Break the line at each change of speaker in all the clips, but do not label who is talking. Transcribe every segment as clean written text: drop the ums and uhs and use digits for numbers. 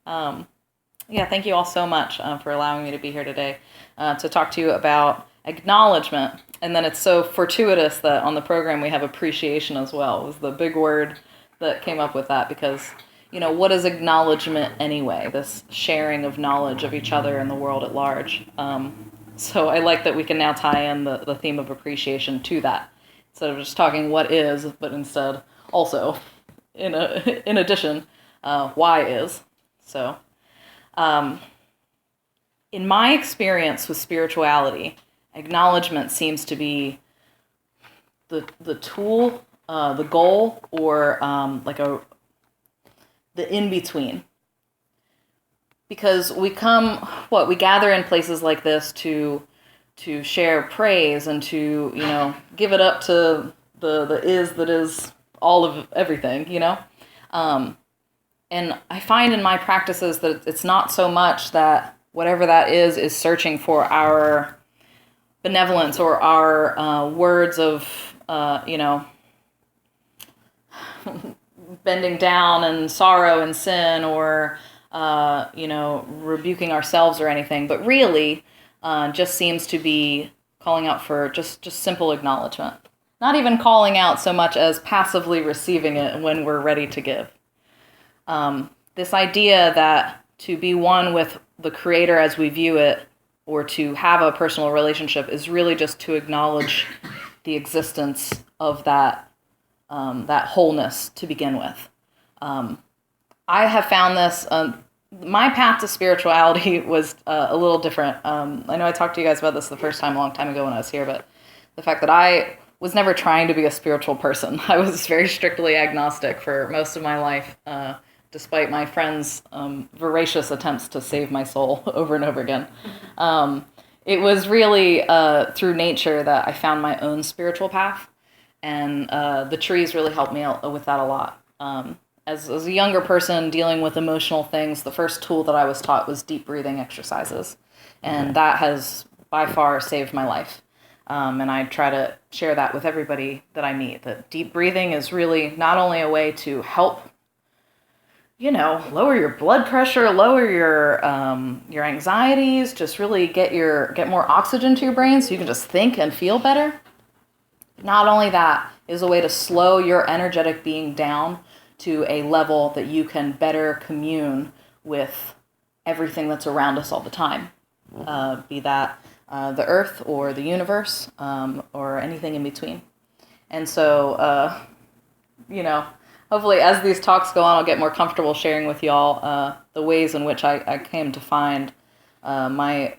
Yeah, thank you all so much for allowing me to be here today to talk to you about acknowledgement. And then it's so fortuitous that on the program we have appreciation as well. It was the big word that came up with that because, what is acknowledgement anyway? This sharing of knowledge of each other and the world at large. So I like that we can now tie in the theme of appreciation to that. Instead of just talking what is, but instead also, in addition, why is. So, in my experience with spirituality, acknowledgement seems to be the tool, the goal, or the in-between. Because we gather in places like this to share praise and to, give it up to the is that is all of everything, And I find in my practices that it's not so much that whatever that is searching for our benevolence or our words of, bending down and sorrow and sin or, rebuking ourselves or anything, but really just seems to be calling out for just simple acknowledgement. Not even calling out so much as passively receiving it when we're ready to give. This idea that to be one with the Creator as we view it, or to have a personal relationship, is really just to acknowledge the existence of that wholeness to begin with. I have found this. My path to spirituality was a little different. I know I talked to you guys about this the first time a long time ago when I was here, but the fact that I was never trying to be a spiritual person. I was very strictly agnostic for most of my life, despite my friends' voracious attempts to save my soul over and over again. It was really through nature that I found my own spiritual path, and the trees really helped me out with that a lot. As a younger person dealing with emotional things, the first tool that I was taught was deep breathing exercises, and that has by far saved my life. And I try to share that with everybody that I meet, that deep breathing is really not only a way to help, lower your blood pressure, lower your anxieties, just really get more oxygen to your brain so you can just think and feel better. Not only that, is a way to slow your energetic being down to a level that you can better commune with everything that's around us all the time, be that the earth or the universe or anything in between. And so, hopefully as these talks go on, I'll get more comfortable sharing with y'all the ways in which I came to find my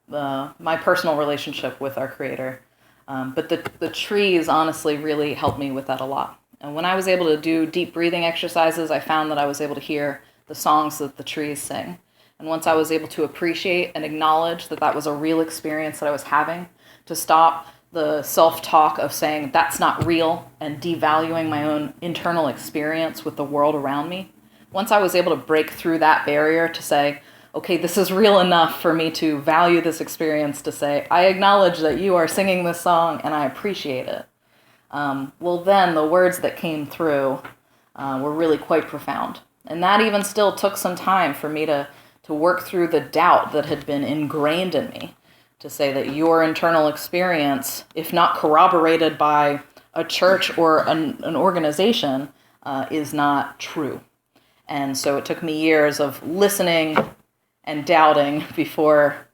personal relationship with our Creator. But the trees honestly really helped me with that a lot. And when I was able to do deep breathing exercises, I found that I was able to hear the songs that the trees sing. And once I was able to appreciate and acknowledge that that was a real experience that I was having, to stop the self-talk of saying that's not real and devaluing my own internal experience with the world around me, once I was able to break through that barrier to say, okay, this is real enough for me to value this experience, to say, I acknowledge that you are singing this song and I appreciate it. Well, then the words that came through were really quite profound. And that even still took some time for me to work through the doubt that had been ingrained in me, to say that your internal experience, if not corroborated by a church or an organization, is not true. And so it took me years of listening and doubting before,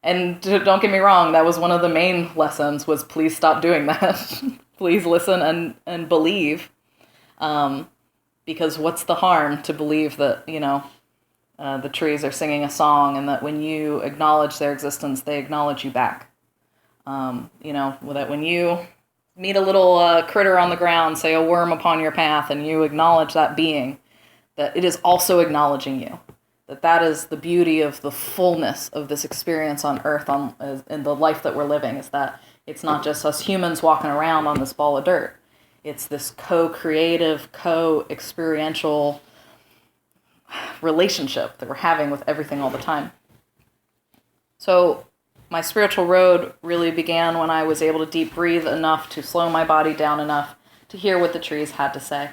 and don't get me wrong, that was one of the main lessons, was please stop doing that. Please listen and believe, because what's the harm to believe that, the trees are singing a song, and that when you acknowledge their existence, they acknowledge you back. That when you meet a little critter on the ground, say a worm upon your path, and you acknowledge that being, that it is also acknowledging you. That is the beauty of the fullness of this experience on Earth, in the life that we're living, is that it's not just us humans walking around on this ball of dirt. It's this co-creative, co-experiential relationship that we're having with everything all the time. So my spiritual road really began when I was able to deep breathe enough to slow my body down enough to hear what the trees had to say.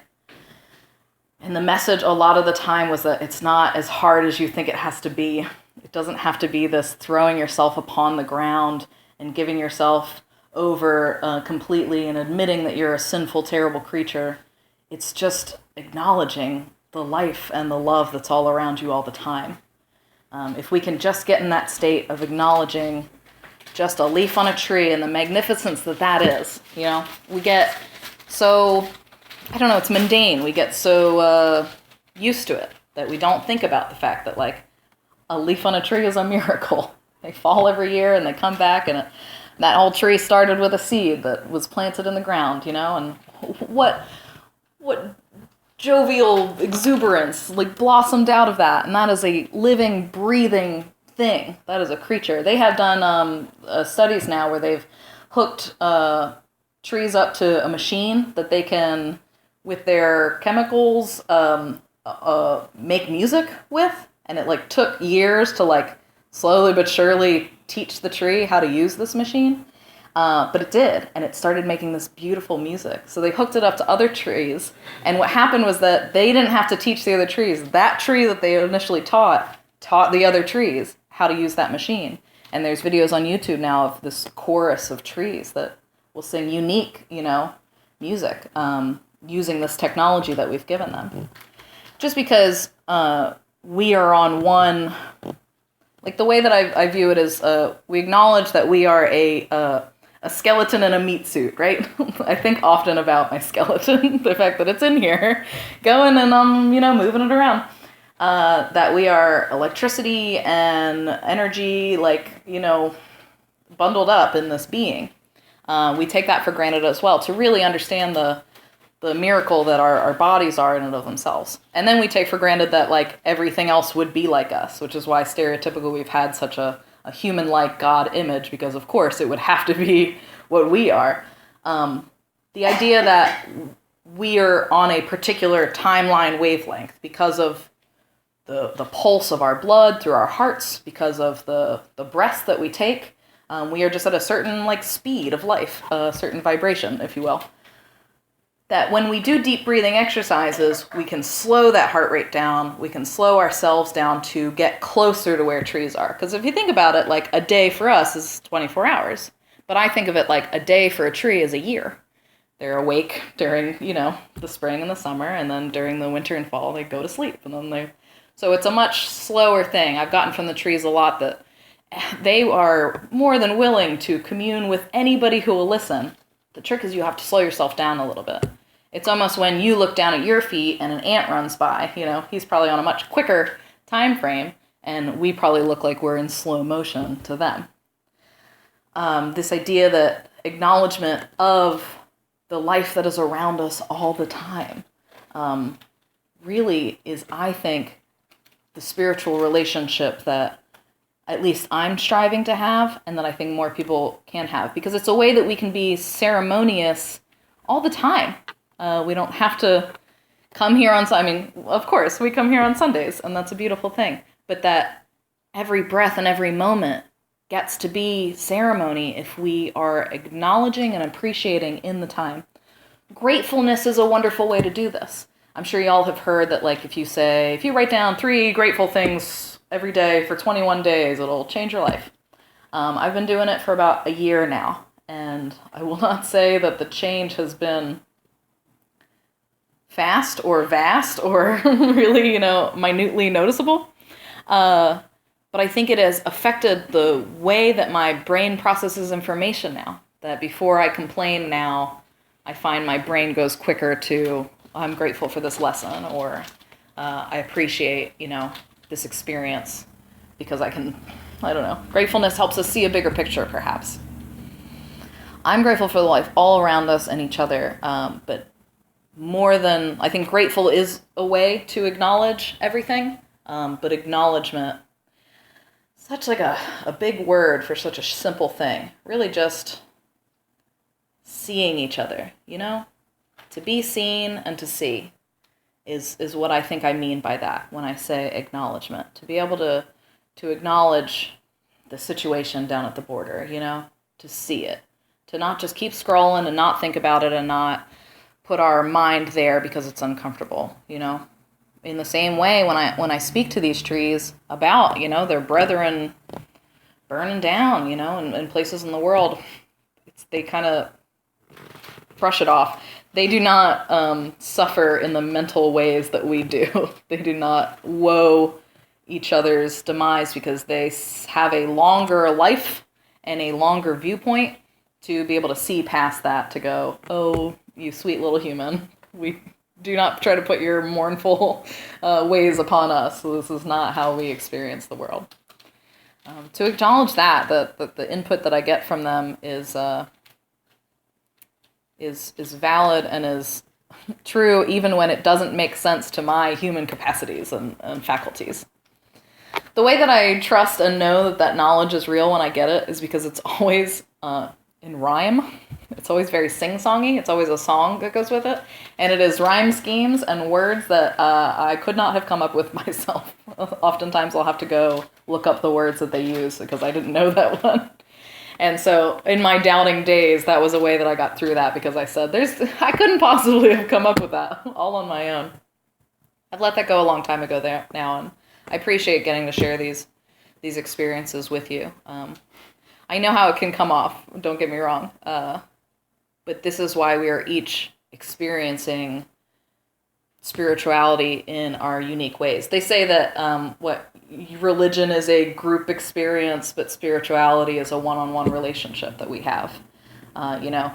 And the message a lot of the time was that it's not as hard as you think it has to be. It doesn't have to be this throwing yourself upon the ground and giving yourself over completely and admitting that you're a sinful, terrible creature. It's just acknowledging the life and the love that's all around you all the time. If we can just get in that state of acknowledging just a leaf on a tree and the magnificence that that is, we get so, I don't know, it's mundane. We get so used to it that we don't think about the fact that, like, a leaf on a tree is a miracle. They fall every year and they come back, and that whole tree started with a seed that was planted in the ground, and what jovial exuberance, like, blossomed out of that. And that is a living, breathing thing. That is a creature. They have done studies now where they've hooked trees up to a machine that they can, with their chemicals, make music with. And it, like, took years to, like, slowly but surely teach the tree how to use this machine. But it did, and it started making this beautiful music. So they hooked it up to other trees, and what happened was that they didn't have to teach the other trees. That tree that they initially taught the other trees how to use that machine. And there's videos on YouTube now of this chorus of trees that will sing unique, music, using this technology that we've given them. Just because we are on one, like, the way that I view it is we acknowledge that we are a skeleton in a meat suit, right? I think often about my skeleton, the fact that it's in here, going and moving it around. That we are electricity and energy, like, bundled up in this being. We take that for granted as well, to really understand the miracle that our bodies are in and of themselves. And then we take for granted that, like, everything else would be like us, which is why stereotypically we've had such a human-like God image, because of course it would have to be what we are. The idea that we are on a particular timeline wavelength because of the pulse of our blood through our hearts, because of the breaths that we take, we are just at a certain, like, speed of life, a certain vibration, if you will. That when we do deep breathing exercises, we can slow that heart rate down. We can slow ourselves down to get closer to where trees are. Because if you think about it, like, a day for us is 24 hours. But I think of it like a day for a tree is a year. They're awake during, the spring and the summer, and then during the winter and fall, they go to sleep. And then so it's a much slower thing. I've gotten from the trees a lot that they are more than willing to commune with anybody who will listen. The trick is you have to slow yourself down a little bit. It's almost when you look down at your feet and an ant runs by, he's probably on a much quicker time frame, and we probably look like we're in slow motion to them. This idea that acknowledgement of the life that is around us all the time really is, I think, the spiritual relationship that at least I'm striving to have, and that I think more people can have, because it's a way that we can be ceremonious all the time. We don't have to come here of course, we come here on Sundays, and that's a beautiful thing. But that every breath and every moment gets to be ceremony if we are acknowledging and appreciating in the time. Gratefulness is a wonderful way to do this. I'm sure y'all have heard that, like, if you write down 3 grateful things every day for 21 days, it'll change your life. I've been doing it for about a year now, and I will not say that the change has been fast or vast or really, minutely noticeable. But I think it has affected the way that my brain processes information now. That before I complain now, I find my brain goes quicker to, I'm grateful for this lesson, or I appreciate, this experience, because I don't know. Gratefulness helps us see a bigger picture, perhaps. I'm grateful for the life all around us and each other, but more than, I think grateful is a way to acknowledge everything, but acknowledgement, such like a big word for such a simple thing. Really just seeing each other, To be seen and to see is what I think I mean by that when I say acknowledgement. To be able to acknowledge the situation down at the border, to see it. To not just keep scrolling and not think about it and not put our mind there because it's uncomfortable, in the same way, when I speak to these trees about, their brethren burning down, in places in the world, they kind of brush it off. They do not suffer in the mental ways that we do. They do not woe each other's demise because they have a longer life and a longer viewpoint to be able to see past that, to go, oh, you sweet little human, we do not try to put your mournful ways upon us. So this is not how we experience the world. To acknowledge that the input that I get from them is valid and is true, even when it doesn't make sense to my human capacities and faculties. The way that I trust and know that knowledge is real when I get it is because it's always in rhyme. It's always very sing-songy. It's always a song that goes with it. And it is rhyme schemes and words that I could not have come up with myself. Oftentimes I'll have to go look up the words that they use because I didn't know that one. And so in my doubting days, that was a way that I got through that, because I said, I couldn't possibly have come up with that all on my own. I've let that go a long time ago there now, and I appreciate getting to share these experiences with you. I know how it can come off, don't get me wrong, but this is why we are each experiencing spirituality in our unique ways. They say that religion is a group experience, but spirituality is a one-on-one relationship that we have.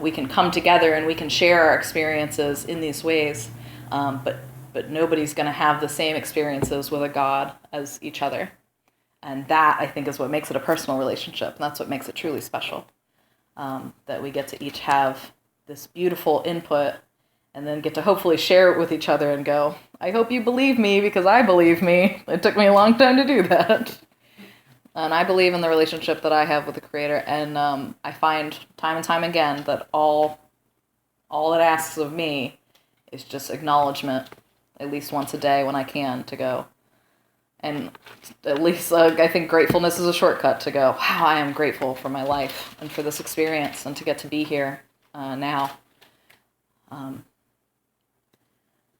We can come together and we can share our experiences in these ways, but nobody's going to have the same experiences with a God as each other. And that, I think, is what makes it a personal relationship. And that's what makes it truly special, that we get to each have this beautiful input and then get to hopefully share it with each other and go, I hope you believe me because I believe me. It took me a long time to do that. And I believe in the relationship that I have with the Creator. And I find time and time again that all it asks of me is just acknowledgement, at least once a day when I can, to go. And at least I think gratefulness is a shortcut to go, wow, I am grateful for my life and for this experience and to get to be here now.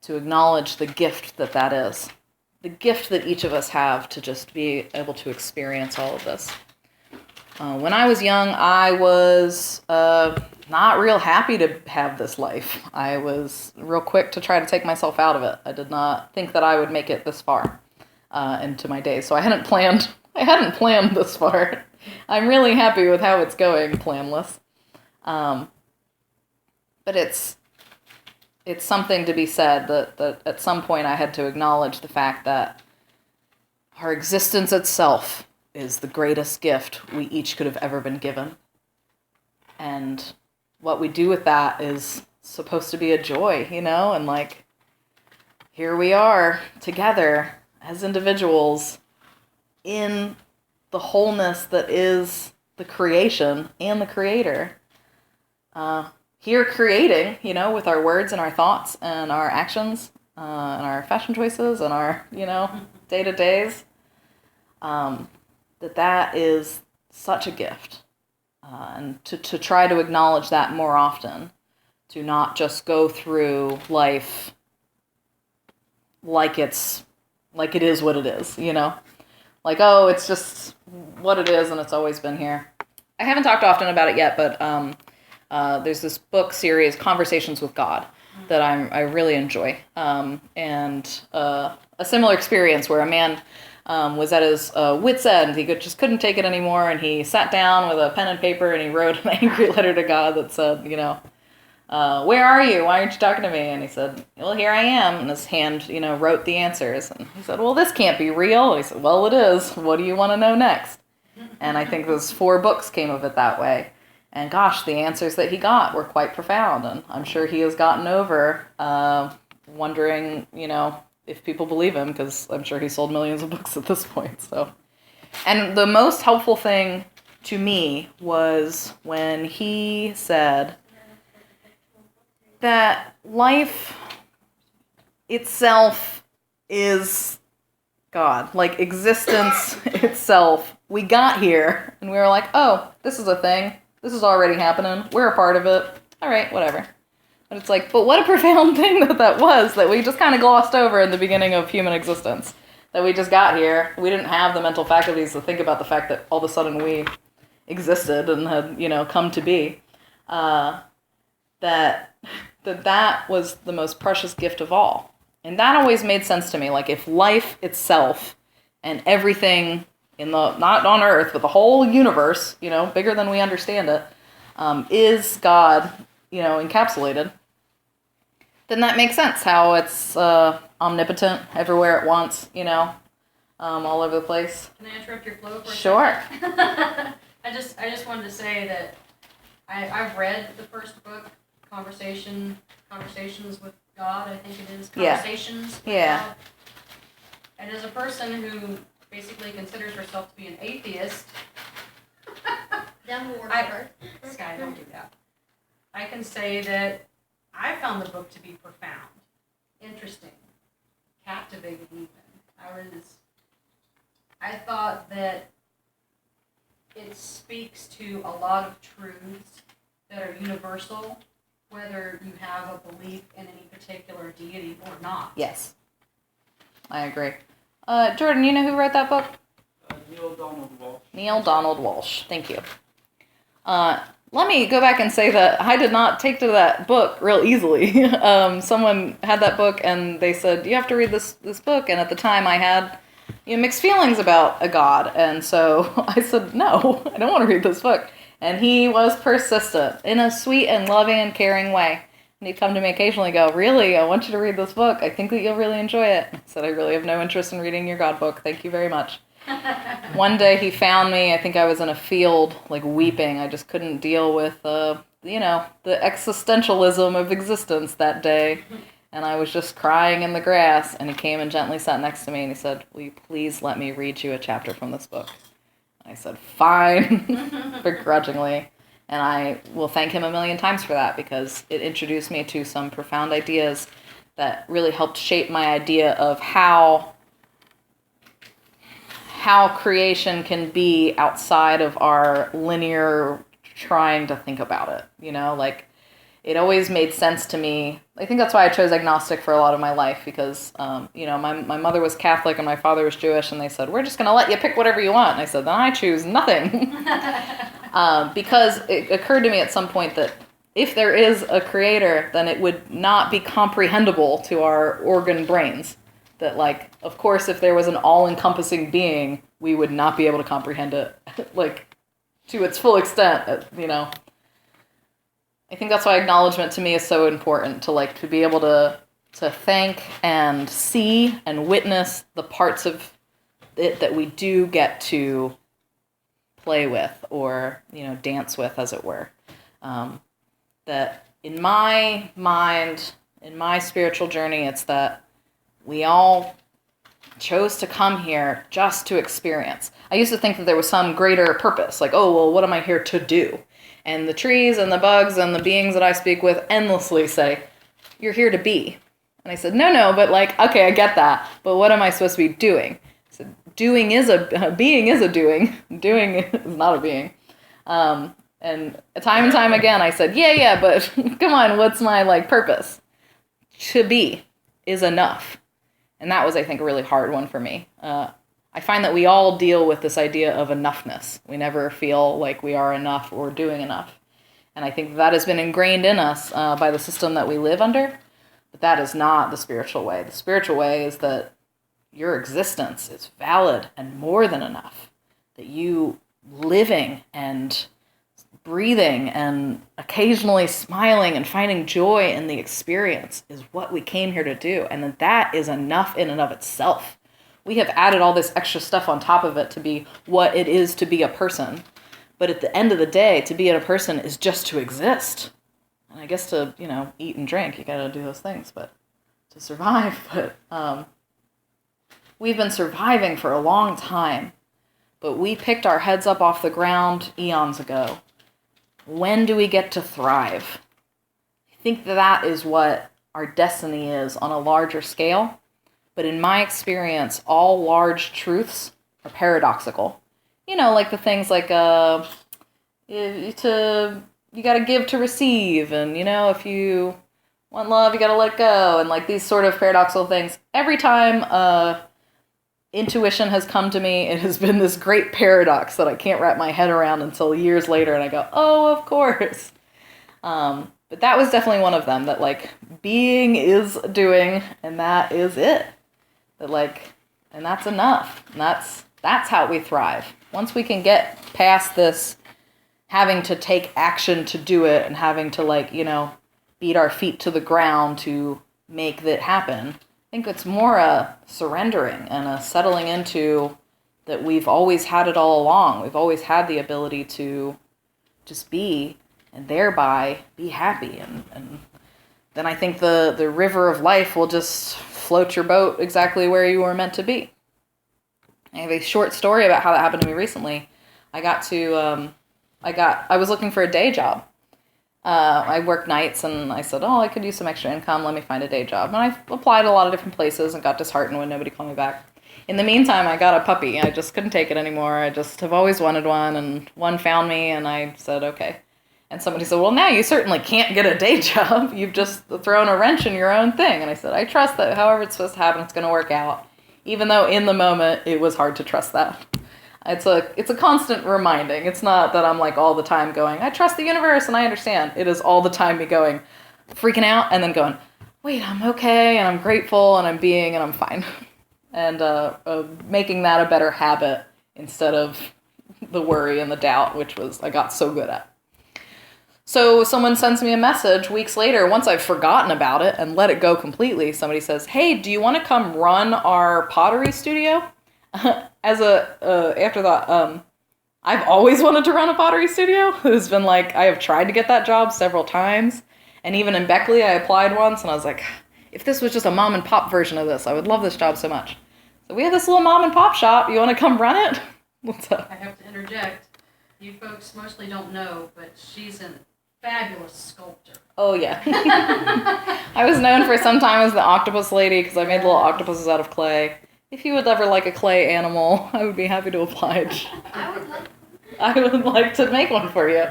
To acknowledge the gift that is. The gift that each of us have to just be able to experience all of this. When I was young, I was not real happy to have this life. I was real quick to try to take myself out of it. I did not think that I would make it this far into my days. So I hadn't planned this far. I'm really happy with how it's going, planless. But it's something to be said that at some point I had to acknowledge the fact that our existence itself is the greatest gift we each could have ever been given. And what we do with that is supposed to be a joy, and here we are together as individuals in the wholeness that is the creation and the Creator. Here creating, with our words and our thoughts and our actions and our fashion choices and our, day-to-days, that is such a gift. And to try to acknowledge that more often, to not just go through life like it is what it is, oh, it's just what it is and it's always been here. I haven't talked often about it yet, but there's this book series, Conversations with God, that I really enjoy. And a similar experience where a man was at his wit's end. He just couldn't take it anymore, and he sat down with a pen and paper and he wrote an angry letter to God that said, where are you? Why aren't you talking to me? And he said, well, here I am. And his hand, wrote the answers. And he said, well, this can't be real. And he said, well, it is. What do you want to know next? And I think those 4 books came of it that way. And gosh, the answers that he got were quite profound. And I'm sure he has gotten over wondering, if people believe him, because I'm sure he sold millions of books at this point. So, and the most helpful thing to me was when he said that life itself is God. Like existence itself. We got here and we were like, oh, this is a thing. This is already happening. We're a part of it. All right, whatever. But it's like, but what a profound thing that was, that we just kind of glossed over in the beginning of human existence. That we just got here. We didn't have the mental faculties to think about the fact that all of a sudden we existed and had, come to be. That was the most precious gift of all. And that always made sense to me. Like, if life itself and everything not on Earth, but the whole universe, bigger than we understand it, is God, encapsulated, then that makes sense how it's omnipotent everywhere at once, all over the place.
Can I interrupt your flow for a
Sure.
second? I just wanted to say that I've read the first book, Conversations with God, I think it is. Conversations with God. And as a person who basically considers herself to be an atheist, Sky, don't do that. I can say that I found the book to be profound, interesting, captivating even. I thought that it speaks to a lot of truths that are universal, whether you have a belief in any particular deity or not.
Yes, I agree. Jordan, you know who wrote that book?
Neil Donald Walsh.
Neil Donald Walsh. Thank you. Let me go back and say that I did not take to that book real easily. Someone had that book and they said, you have to read this book. And at the time I had mixed feelings about a God. And so I said, no, I don't want to read this book. And he was persistent in a sweet and loving and caring way. And he'd come to me occasionally and go, really, I want you to read this book. I think that you'll really enjoy it. I said, I really have no interest in reading your God book. Thank you very much. One day he found me, I think I was in a field, like weeping. I just couldn't deal with, the existentialism of existence that day. And I was just crying in the grass. And he came and gently sat next to me and he said, will you please let me read you a chapter from this book? I said, fine, begrudgingly. And I will thank him a million times for that because it introduced me to some profound ideas that really helped shape my idea of how creation can be outside of our linear trying to think about it. Like, it always made sense to me. I think that's why I chose agnostic for a lot of my life because, my mother was Catholic and my father was Jewish, and they said, we're just going to let you pick whatever you want. And I said, then I choose nothing. Because it occurred to me at some point that if there is a creator, then it would not be comprehensible to our organ brains. That, like, of course, if there was an all-encompassing being, we would not be able to comprehend it, like, to its full extent, I think that's why acknowledgement to me is so important, to be able to thank and see and witness the parts of it that we do get to play with or, dance with, as it were. That in my mind, in my spiritual journey, it's that we all chose to come here just to experience. I used to think that there was some greater purpose, like, oh, well, what am I here to do? And the trees and the bugs and the beings that I speak with endlessly say, you're here to be. And I said, no, but okay, I get that. But what am I supposed to be doing? I said, being is a doing. Doing is not a being. And time and time again, I said, yeah, but come on, what's my purpose? To be is enough. And that was, I think, a really hard one for me. I find that we all deal with this idea of enoughness. We never feel like we are enough or doing enough. And I think that has been ingrained in us by the system that we live under. But that is not the spiritual way. The spiritual way is that your existence is valid and more than enough. That you living and breathing and occasionally smiling and finding joy in the experience is what we came here to do. And that is enough in and of itself. We have added all this extra stuff on top of it to be what it is to be a person. But at the end of the day, to be a person is just to exist. And I guess to, eat and drink, you gotta do those things, but to survive. But we've been surviving for a long time. But we picked our heads up off the ground eons ago. When do we get to thrive? I think that is what our destiny is on a larger scale. But in my experience, all large truths are paradoxical. Like the things like you got to give to receive. And, if you One love, you gotta let it go, and like these sort of paradoxical things. Every time intuition has come to me, it has been this great paradox that I can't wrap my head around until years later, and I go, oh, of course. But that was definitely one of them, that like being is doing, and that is it. That like, and that's enough. And that's how we thrive. Once we can get past this having to take action to do it and having to like, beat our feet to the ground to make that happen, I think it's more a surrendering and a settling into that we've always had it all along. We've always had the ability to just be and thereby be happy. And then I think the river of life will just float your boat exactly where you were meant to be. I have a short story about how that happened to me recently. I was looking for a day job. I work nights, and I said, I could use some extra income. Let me find a day job. And I applied a lot of different places and got disheartened when nobody called me back. In the meantime, I got a puppy. I just couldn't take it anymore. I just have always wanted one, and one found me, and I said, okay. And somebody said, well, now you certainly can't get a day job. You've just thrown a wrench in your own thing. And I said, I trust that however it's supposed to happen, it's going to work out. Even though in the moment, it was hard to trust that. It's a constant reminding. It's not that I'm like all the time going, I trust the universe and I understand. It is all the time me going, freaking out, and then going, wait, I'm okay, and I'm grateful, and I'm being, and I'm fine. And making that a better habit instead of the worry and the doubt, which I got so good at. So someone sends me a message weeks later, once I've forgotten about it and let it go completely. Somebody says, hey, do you want to come run our pottery studio? As a afterthought, I've always wanted to run a pottery studio. It's been like, I have tried to get that job several times. And even in Beckley, I applied once, and I was like, if this was just a mom and pop version of this, I would love this job so much. So we have this little mom and pop shop. You want to come run it? What's up?
I have to interject. You folks mostly don't know, but she's a fabulous sculptor.
Oh, yeah. I was known for some time as the octopus lady because I made little octopuses out of clay. If you would ever like a clay animal, I would be happy to oblige. I would like to make one for you.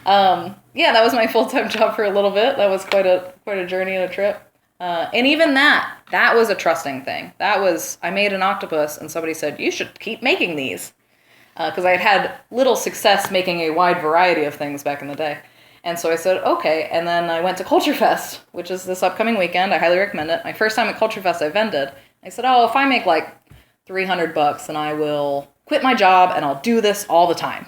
Yeah, that was my full-time job for a little bit. That was quite a journey and a trip. And even that was a trusting thing. I made an octopus, and somebody said, you should keep making these. Because I had little success making a wide variety of things back in the day. And so I said, okay. And then I went to Culture Fest, which is this upcoming weekend. I highly recommend it. My first time at Culture Fest, I vended. I said, if I make like $300, then I will quit my job and I'll do this all the time.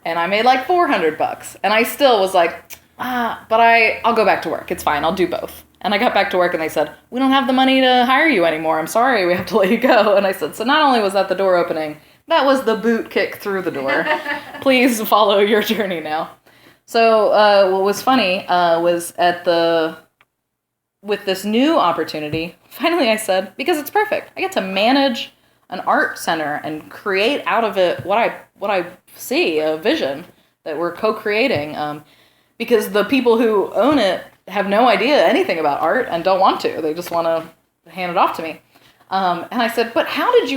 And I made like $400. And I still was like, but I'll go back to work. It's fine. I'll do both. And I got back to work and they said, we don't have the money to hire you anymore. I'm sorry. We have to let you go. And I said, so not only was that the door opening, that was the boot kick through the door. Please follow your journey now. So what was funny was with this new opportunity, finally I said, because it's perfect. I get to manage an art center and create out of it what I see, a vision that we're co-creating. Because the people who own it have no idea anything about art and don't want to. They just want to hand it off to me. And I said, but how did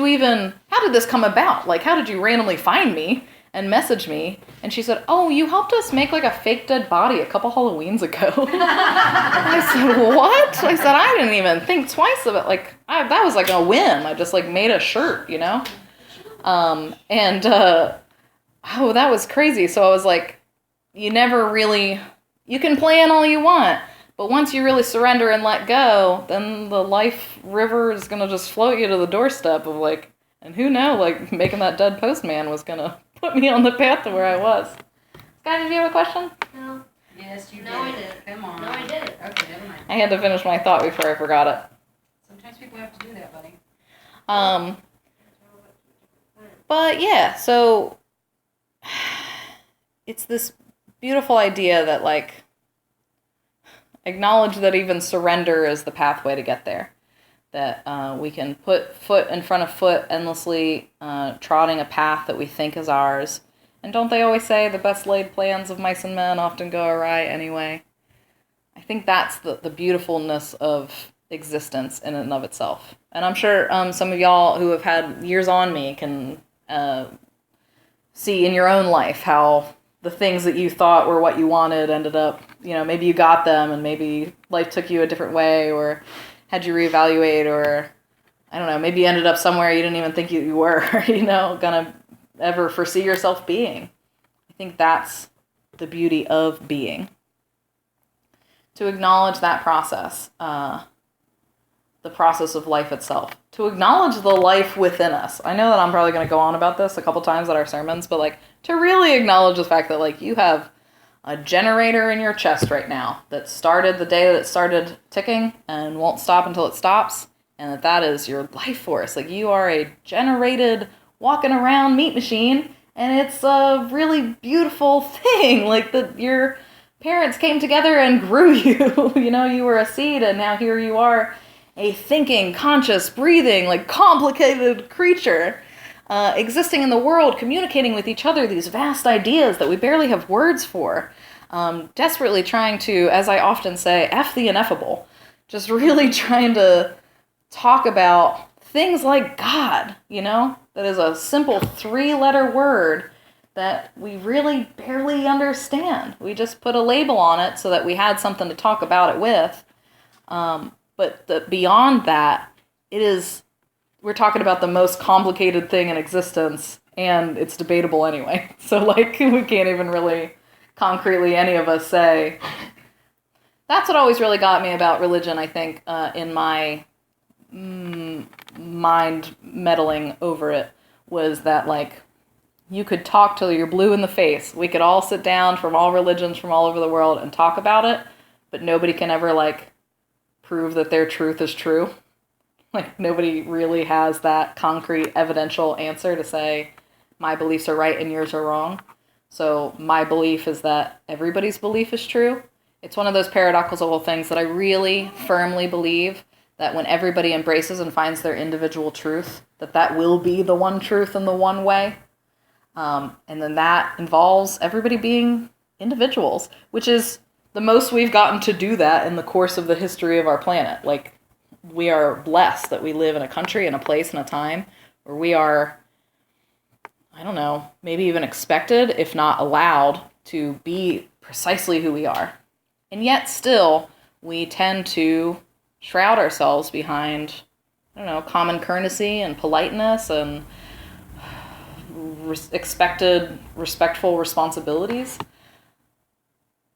this come about? Like, how did you randomly find me and message me? And she said, you helped us make like a fake dead body a couple Halloweens ago. And I said, what? I said, I didn't even think twice of it. Like, that was like a whim. I just like made a shirt, that was crazy. So I was like, you can plan all you want, but once you really surrender and let go, then the life river is going to just float you to the doorstep of like, and who knows, like making that dead postman was going to put me on the path to where I was. Sky, did you have a question?
No. Yes, you did.
No, I did.
Come on.
No, I didn't.
Okay, never mind.
I had to finish my thought before I forgot it.
Sometimes people have to do that, buddy.
But yeah, so it's this beautiful idea that like acknowledge that even surrender is the pathway to get there. That we can put foot in front of foot endlessly, trotting a path that we think is ours. And don't they always say the best laid plans of mice and men often go awry anyway? I think that's the beautifulness of existence in and of itself. And I'm sure some of y'all who have had years on me can see in your own life how the things that you thought were what you wanted ended up maybe you got them and maybe life took you a different way or had you reevaluate, or I don't know, maybe you ended up somewhere you didn't even think you were, gonna ever foresee yourself being. I think that's the beauty of being. To acknowledge that process, the process of life itself. To acknowledge the life within us. I know that I'm probably going to go on about this a couple times at our sermons, but like to really acknowledge the fact that like you have a generator in your chest right now that started the day that it started ticking and won't stop until it stops, and that is your life force. Like you are a generated walking around meat machine, and it's a really beautiful thing. Like your parents came together and grew you. You were a seed, and now here you are, a thinking, conscious, breathing, like complicated creature existing in the world, communicating with each other these vast ideas that we barely have words for, desperately trying to, as I often say, F the ineffable, just really trying to talk about things like God, that is a simple 3-letter word that we really barely understand. We just put a label on it so that we had something to talk about it with. But beyond that, we're talking about the most complicated thing in existence, and it's debatable anyway. So, like, we can't even really concretely, any of us, say. That's what always really got me about religion, I think, in my mind meddling over it, was that, like, you could talk till you're blue in the face. We could all sit down from all religions from all over the world and talk about it, but nobody can ever, like, prove that their truth is true. Like, nobody really has that concrete, evidential answer to say, my beliefs are right and yours are wrong. So my belief is that everybody's belief is true. It's one of those paradoxical things that I really firmly believe that when everybody embraces and finds their individual truth, that will be the one truth and the one way. And then that involves everybody being individuals, which is the most we've gotten to do that in the course of the history of our planet. Like, we are blessed that we live in a country and a place and a time where we are, I don't know, maybe even expected, if not allowed, to be precisely who we are. And yet still, we tend to shroud ourselves behind, I don't know, common courtesy and politeness and expected, respectful responsibilities.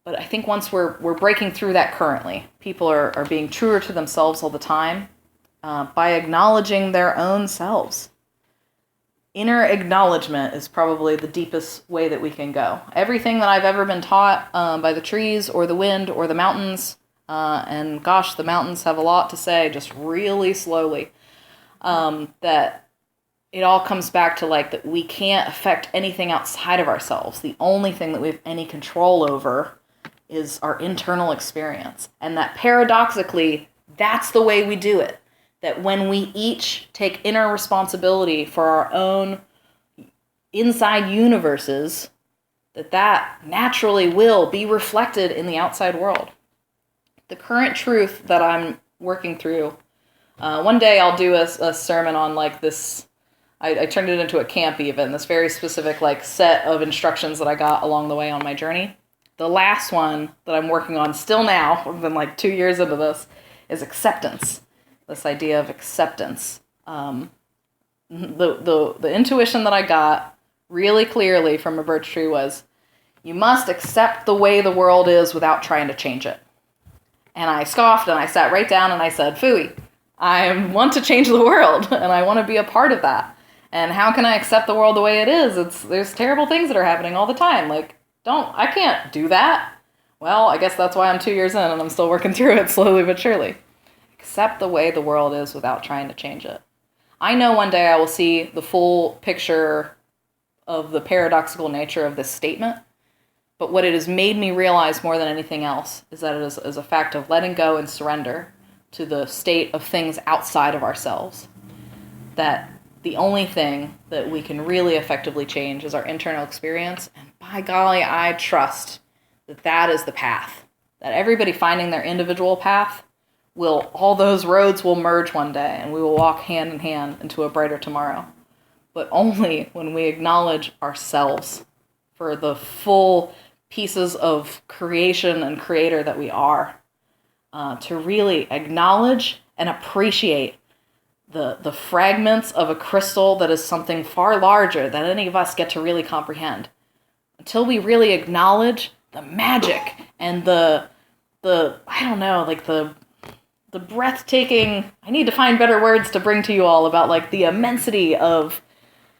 But I think once we're breaking through that currently, people are being truer to themselves all the time by acknowledging their own selves. Inner acknowledgement is probably the deepest way that we can go. Everything that I've ever been taught by the trees or the wind or the mountains, and gosh, the mountains have a lot to say, just really slowly, that it all comes back to like that we can't affect anything outside of ourselves. The only thing that we have any control over is our internal experience. And that paradoxically, that's the way we do it. That when we each take inner responsibility for our own inside universes, that naturally will be reflected in the outside world. The current truth that I'm working through, one day I'll do a sermon on like this, I turned it into a camp even, this very specific like set of instructions that I got along the way on my journey. The last one that I'm working on still now, I've been like 2 years into this, is acceptance. This idea of acceptance. The intuition that I got really clearly from a birch tree was, you must accept the way the world is without trying to change it. And I scoffed and I sat right down and I said, phooey, I want to change the world and I want to be a part of that. And how can I accept the world the way it is? There's terrible things that are happening all the time. Like, I can't do that. Well, I guess that's why I'm 2 years in and I'm still working through it slowly but surely. Accept the way the world is without trying to change it. I know one day I will see the full picture of the paradoxical nature of this statement, but what it has made me realize more than anything else is that it is a fact of letting go and surrender to the state of things outside of ourselves. That the only thing that we can really effectively change is our internal experience, and by golly, I trust that is the path. That everybody finding their individual path, all those roads will merge one day and we will walk hand in hand into a brighter tomorrow. But only when we acknowledge ourselves for the full pieces of creation and creator that we are, to really acknowledge and appreciate the fragments of a crystal that is something far larger than any of us get to really comprehend. Until we really acknowledge the magic and the I don't know, like the breathtaking, I need to find better words to bring to you all about like the immensity of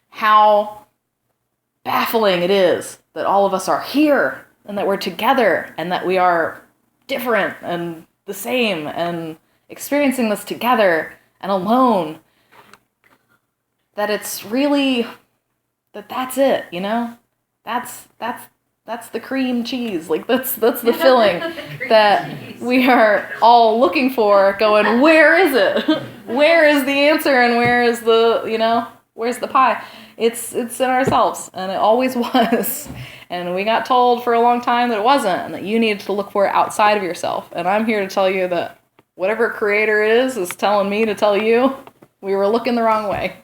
how baffling it is that all of us are here and that we're together and that we are different and the same and experiencing this together and alone. That it's really, that's it, you know? That's the cream cheese. Like that's the filling that we are all looking for, going, where is it? Where is the answer and where is the, you know, where's the pie? It's in ourselves, and it always was. And we got told for a long time that it wasn't, and that you needed to look for it outside of yourself. And I'm here to tell you that whatever creator is telling me to tell you, we were looking the wrong way.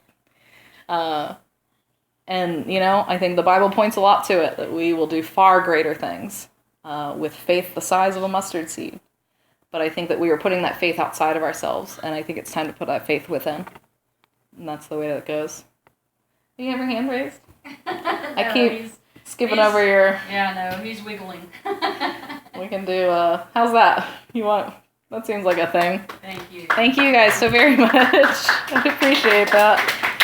And, you know, I think the Bible points a lot to it, that we will do far greater things with faith the size of a mustard seed. But I think that we are putting that faith outside of ourselves, and I think it's time to put that faith within. And that's the way that it goes. Do you have your hand raised? I keep skipping over your...
Yeah, no, he's wiggling.
We can do, how's that? You want... That seems like a thing.
Thank you.
Thank you guys so very much. I appreciate that.